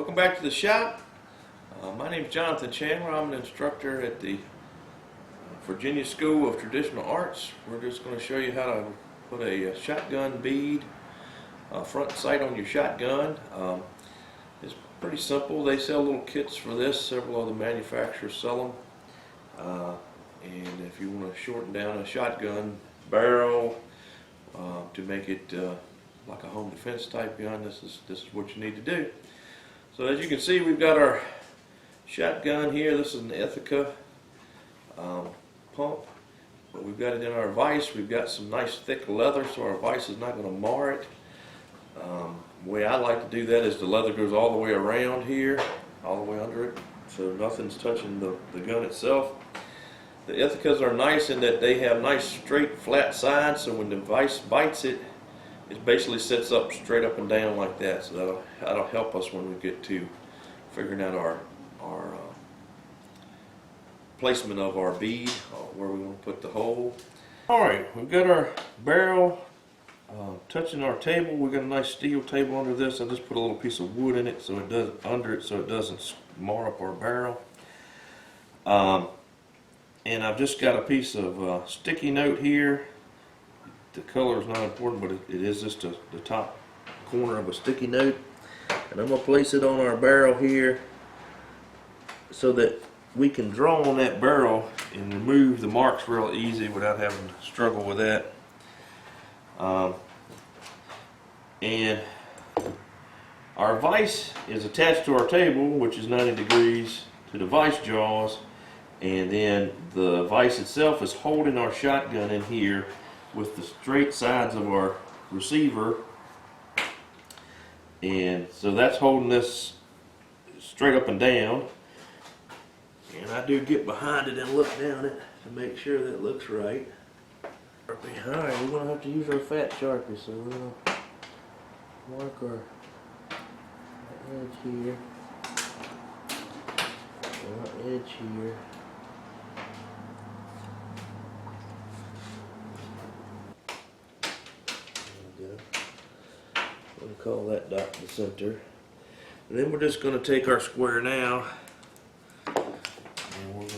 Welcome back to the shop. My name is Jonathan Chandler. I'm an instructor at the Virginia School of Traditional Arts. We're just going to show you how to put a shotgun bead front sight on your shotgun. It's pretty simple. They sell little kits for this. Several of the manufacturers sell them. And if you want to shorten down a shotgun barrel to make it like a home defense type gun, this is what you need to do. So as you can see, we've got our shotgun here. This is an Ithaca pump, but we've got it in our vise. We've got some nice thick leather, so our vise is not going to mar it. The way I like to do that is the leather goes all the way around here, all the way under it, so nothing's touching the gun itself. The Ithacas are nice in that they have nice straight flat sides, so when the vise bites it, it basically sits up straight up and down like that. So that'll help us when we get to figuring out our placement of our bead, where we want to put the hole. Alright, we've got our barrel touching our table. We've got a nice steel table under this. I just put a little piece of wood in it so it doesn't mar up our barrel. And I've just got a piece of sticky note here. The color is not important, but it is just the top corner of a sticky note. And I'm going to place it on our barrel here so that we can draw on that barrel and remove the marks real easy without having to struggle with that. And our vise is attached to our table, which is 90 degrees to the vise jaws, and then the vise itself is holding our shotgun in here with the straight sides of our receiver, and so that's holding this straight up and down. And I do get behind it and look down it to make sure that it looks right. Alright, we're going to have to use our fat Sharpie, so we're going to mark our edge here, our edge here. We'll call that dot the center. And then we're just going to take our square now and we're going to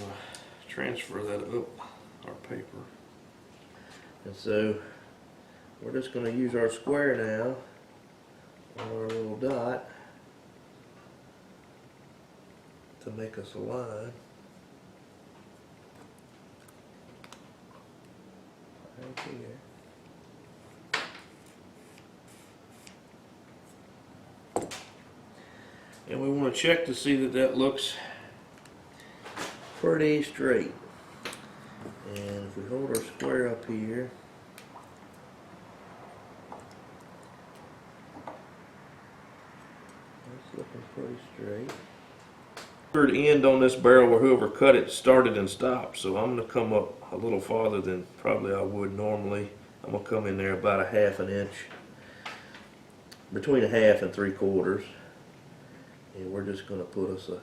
transfer that up our paper. And so we're just going to use our square now on our little dot to make us a line. Right here. And we want to check to see that that looks pretty straight. And if we hold our square up here, it's looking pretty straight. Third end on this barrel where whoever cut it started and stopped, so I'm going to come up a little farther than probably I would normally. I'm going to come in there about a ½ an inch, between a half and 3/4. And we're just going to put us a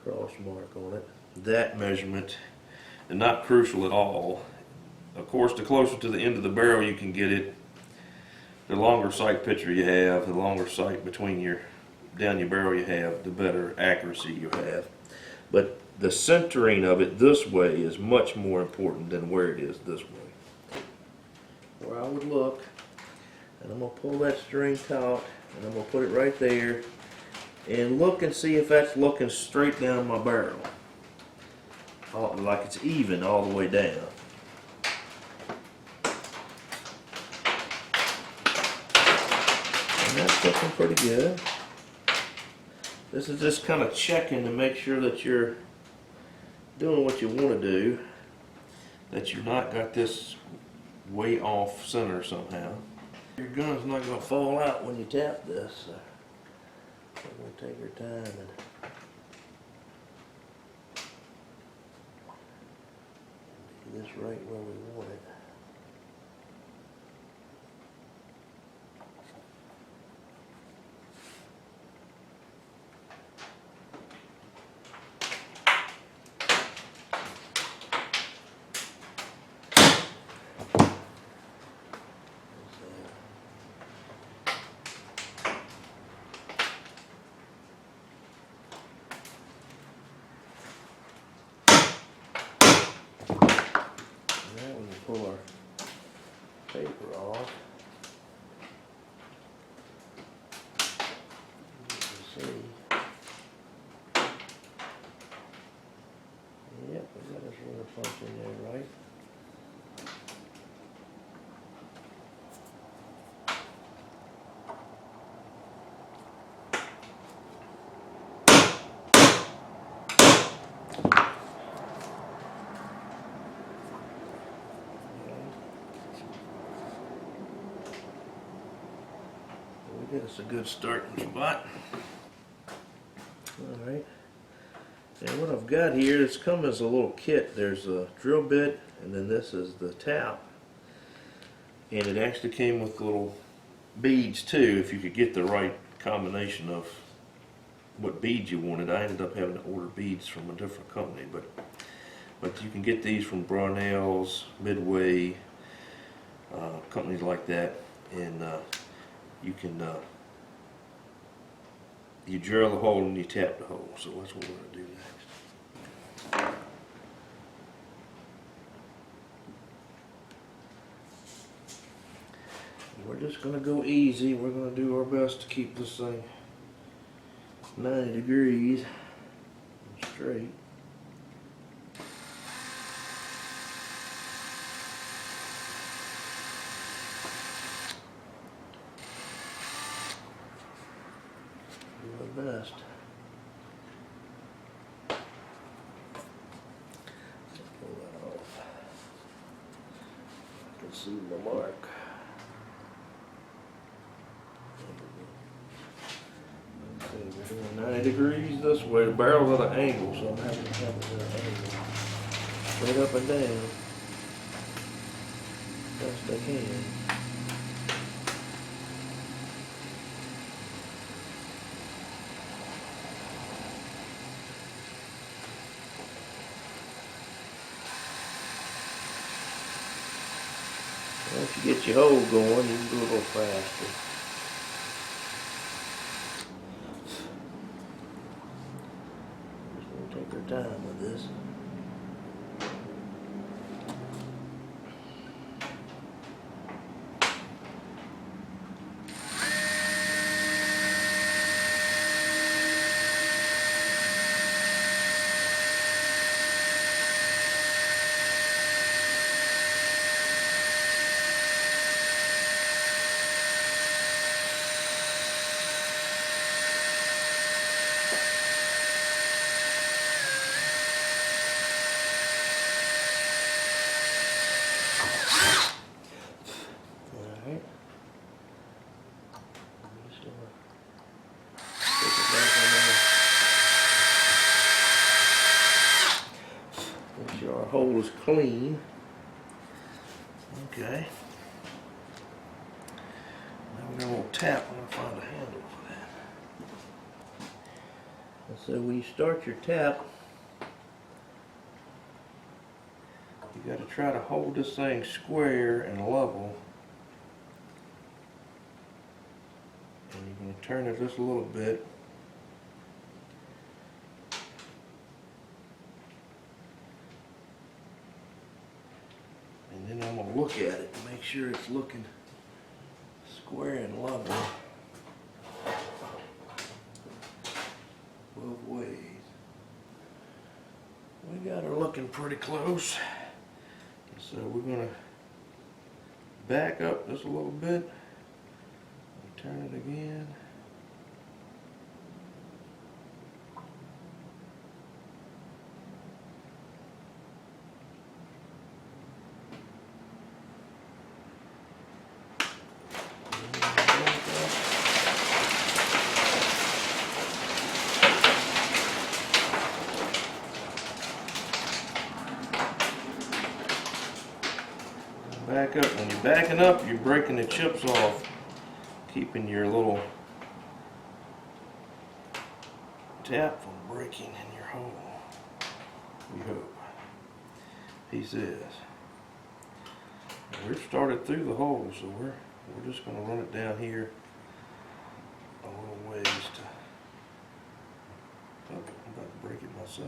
cross mark on it. That measurement is not crucial at all. Of course, the closer to the end of the barrel you can get it, the longer sight picture you have, the longer sight down your barrel you have, the better accuracy you have. But the centering of it this way is much more important than where it is this way. Where I would look, and I'm going to pull that string taut, and I'm going to put it right there. And look and see if that's looking straight down my barrel, like it's even all the way down. And that's looking pretty good. This is just kind of checking to make sure that you're doing what you want to do, that you're not got this way off center somehow. Your gun's not going to fall out when you tap this. So we're going to take our time and do this right where we want it. see. Yep, we got this little punch in there, right? It's a good starting spot. Alright. And what I've got here, it's come as a little kit. There's a drill bit, and then this is the tap. And it actually came with little beads too, if you could get the right combination of what beads you wanted. I ended up having to order beads from a different company, but you can get these from Brownells, Midway, companies like that, and you can you drill the hole and you tap the hole. So that's what we're going to do next. We're just going to go easy. We're going to do our best to keep this thing 90 degrees and straight. Do our best. Pull that off. I can see my mark. We're doing 90 degrees this way. The barrel's at an angle, so I'm having to have it at an angle. Straight up and down. Best I can. Once you get your hole going, you can go a little faster. Take our time with this. Make sure our hole is clean. Okay. Now we're going to tap. I'm going to find a handle for that. And so when you start your tap, you got to try to hold this thing square and level. And you're going to turn it just a little bit. And then I'm going to look at it and make sure it's looking square and level both ways. We got her looking pretty close. So we're going to back up just a little bit and turn it again. Back up. When you're backing up, you're breaking the chips off, keeping your little tap from breaking in your hole. We hope. Piece is. We've started through the hole, so we're just going to run it down here a little ways to. Oh, I'm about to break it myself.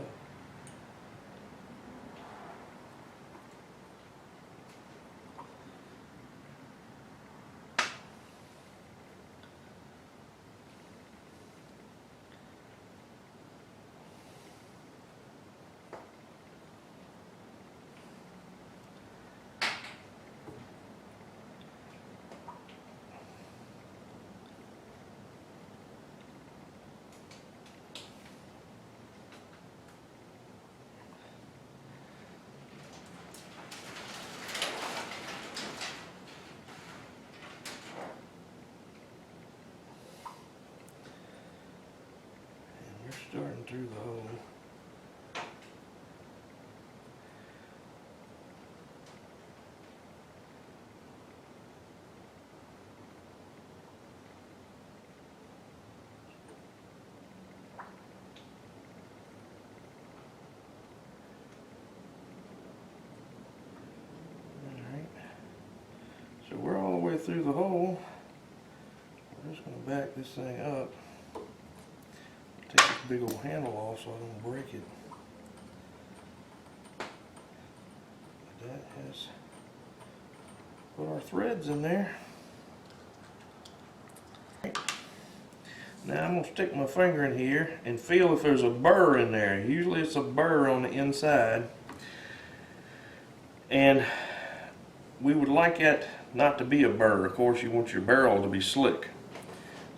We're starting through the hole. So we're all the way through the hole. We're just going to back this thing up. Take this big old handle off so I don't break it. That has put our threads in there. Now I'm going to stick my finger in here and feel if there's a burr in there. Usually it's a burr on the inside. And we would like it not to be a burr. Of course, you want your barrel to be slick.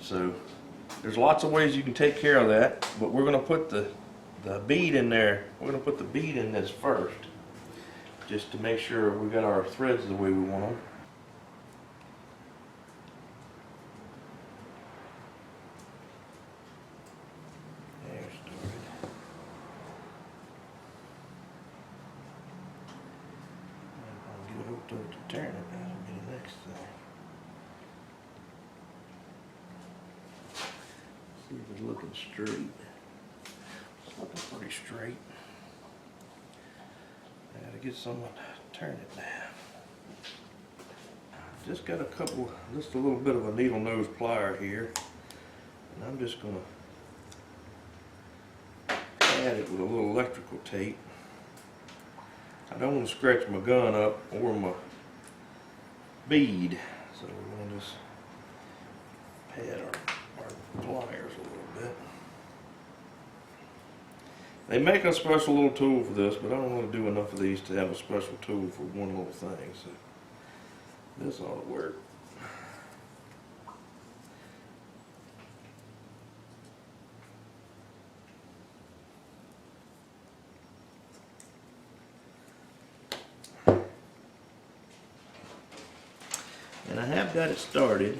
So there's lots of ways you can take care of that, but we're going to put the bead in there. We're going to put the bead in this first, just to make sure we got our threads the way we want them. There, started. I'm going to get hooked up to turn it. That'll be the next thing. See if it's looking straight. It's looking pretty straight. I gotta get someone to turn it down. Just got just a little bit of a needle nose plier here. And I'm just gonna add it with a little electrical tape. I don't want to scratch my gun up or my bead. So we're gonna just pad our pliers a little bit. They make a special little tool for this, but I don't want to do enough of these to have a special tool for one little thing, so this ought to work. And I have got it started.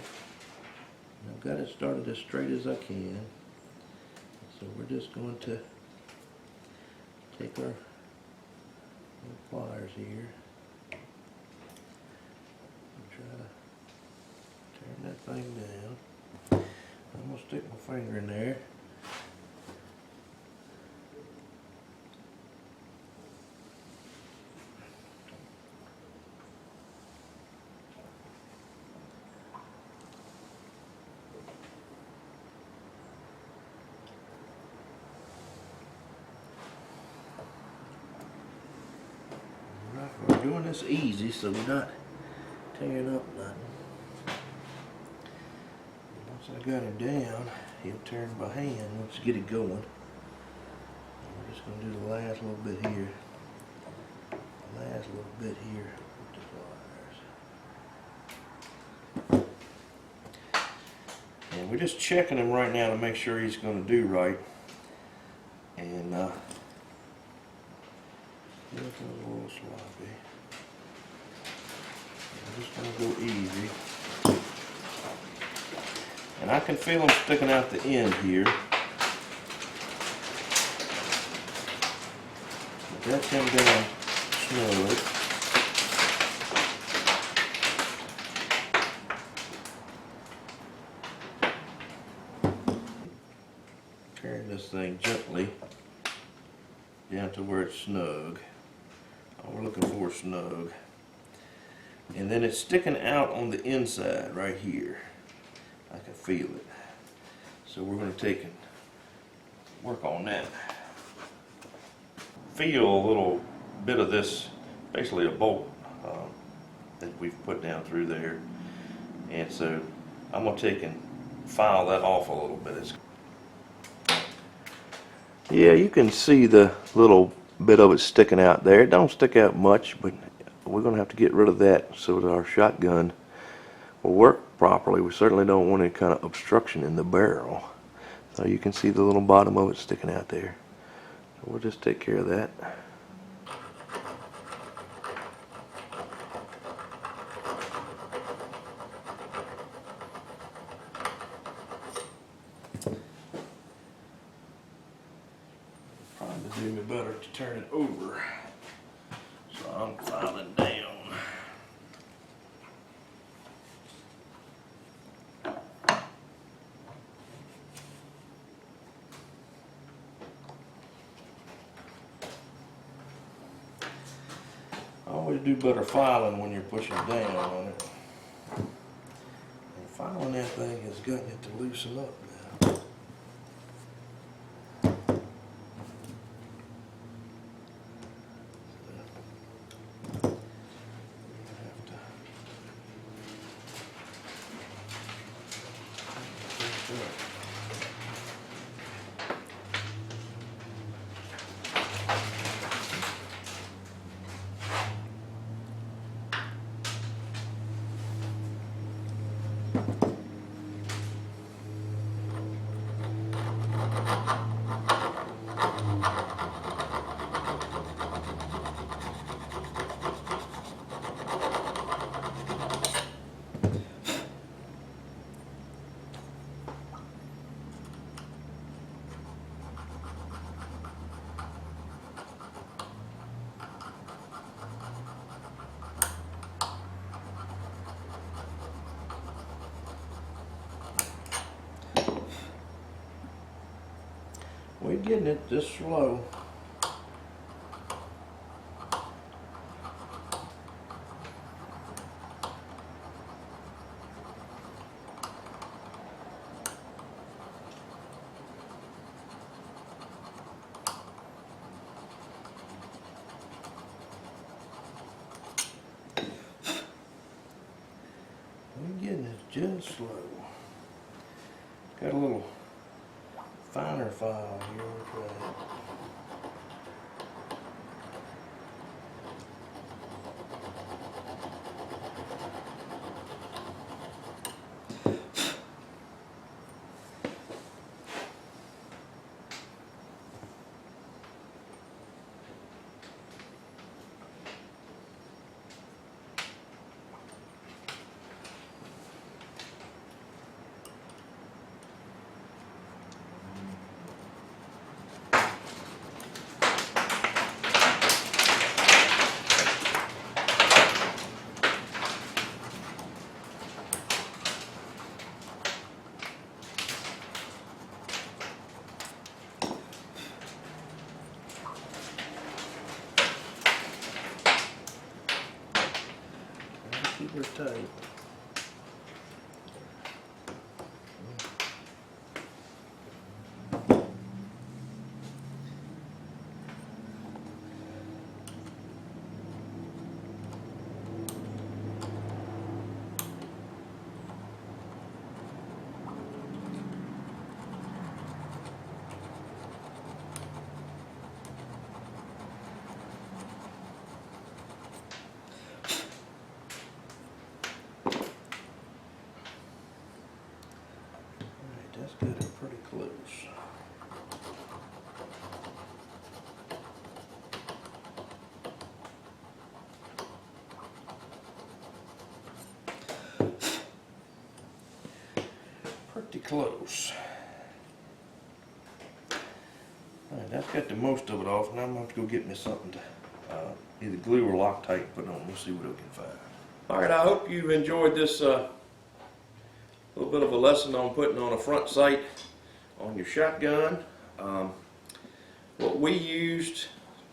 I've got it started as straight as I can. So we're just going to take our pliers here and try to turn that thing down. I'm going to stick my finger in there. We're doing this easy so we're not tearing up nothing. Once I got him down, he'll turn by hand once you get it going. We're just going to do the last little bit here. The last little bit here with the pliers. And we're just checking him right now to make sure he's going to do right. And it's a little sloppy. I'm just going to go easy. And I can feel them sticking out the end here. But that's him down snug. Turn this thing gently down to where it's snug. All we're looking for is snug. And then it's sticking out on the inside right here. I can feel it. So we're going to take and work on that. Feel a little bit of this, basically a bolt that we've put down through there. And so I'm going to take and file that off a little bit. Yeah, you can see the little bit of it sticking out there. It don't stick out much, but we're going to have to get rid of that so that our shotgun will work properly. We certainly don't want any kind of obstruction in the barrel. So you can see the little bottom of it sticking out there. So we'll just take care of that. to do me better to turn it over. So I'm filing down. Always do better filing when you're pushing down on it. And filing that thing has gotten it to loosen up now. We're getting it this slow. We're getting it just slow. Got a little finer file here. Super tight. That's good and pretty close. Pretty close. Alright, that's got the most of it off. Now I'm going to have to go get me something to either glue or Loctite and put on. We'll see what we can find. Alright, I hope you've enjoyed this little bit of a lesson on putting on a front sight on your shotgun. What we used,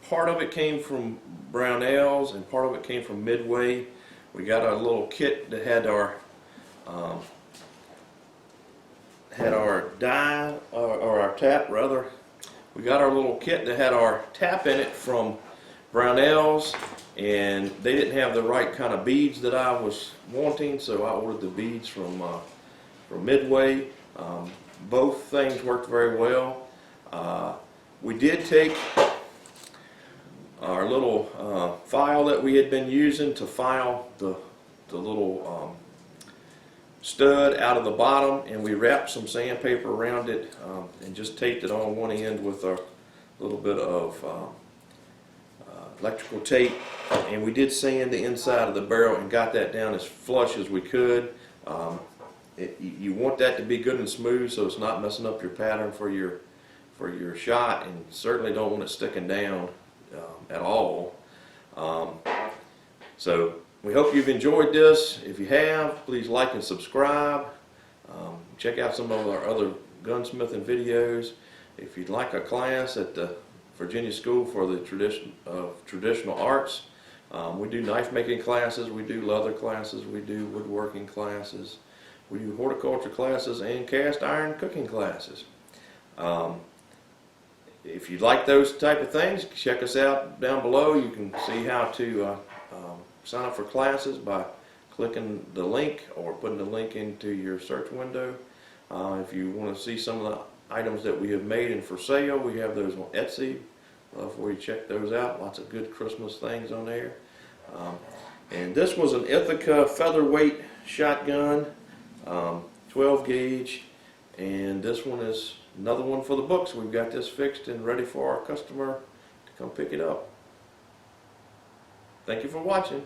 part of it came from Brownells and part of it came from Midway. We got our little kit that had our die or our tap rather. We got our little kit that had our tap in it from Brownells, and they didn't have the right kind of beads that I was wanting, so I ordered the beads from Midway. Both things worked very well. We did take our little file that we had been using to file the little stud out of the bottom, and we wrapped some sandpaper around it and just taped it on one end with a little bit of electrical tape, and we did sand the inside of the barrel and got that down as flush as we could. You want that to be good and smooth so it's not messing up your pattern for your for your shot, and certainly don't want it sticking down at all. So we hope you've enjoyed this. If you have, please like and subscribe. Check out some of our other gunsmithing videos. If you'd like a class at the Virginia School for the Traditional Arts, we do knife making classes, we do leather classes, we do woodworking classes, we do horticulture classes, and cast iron cooking classes. If you'd like those type of things, check us out down below. You can see how to sign up for classes by clicking the link or putting the link into your search window. If you want to see some of the items that we have made and for sale, we have those on Etsy. For you check those out. Lots of good Christmas things on there. And this was an Ithaca featherweight shotgun, 12 gauge, and this one is another one for the books. We've got this fixed and ready for our customer to come pick it up. Thank you for watching.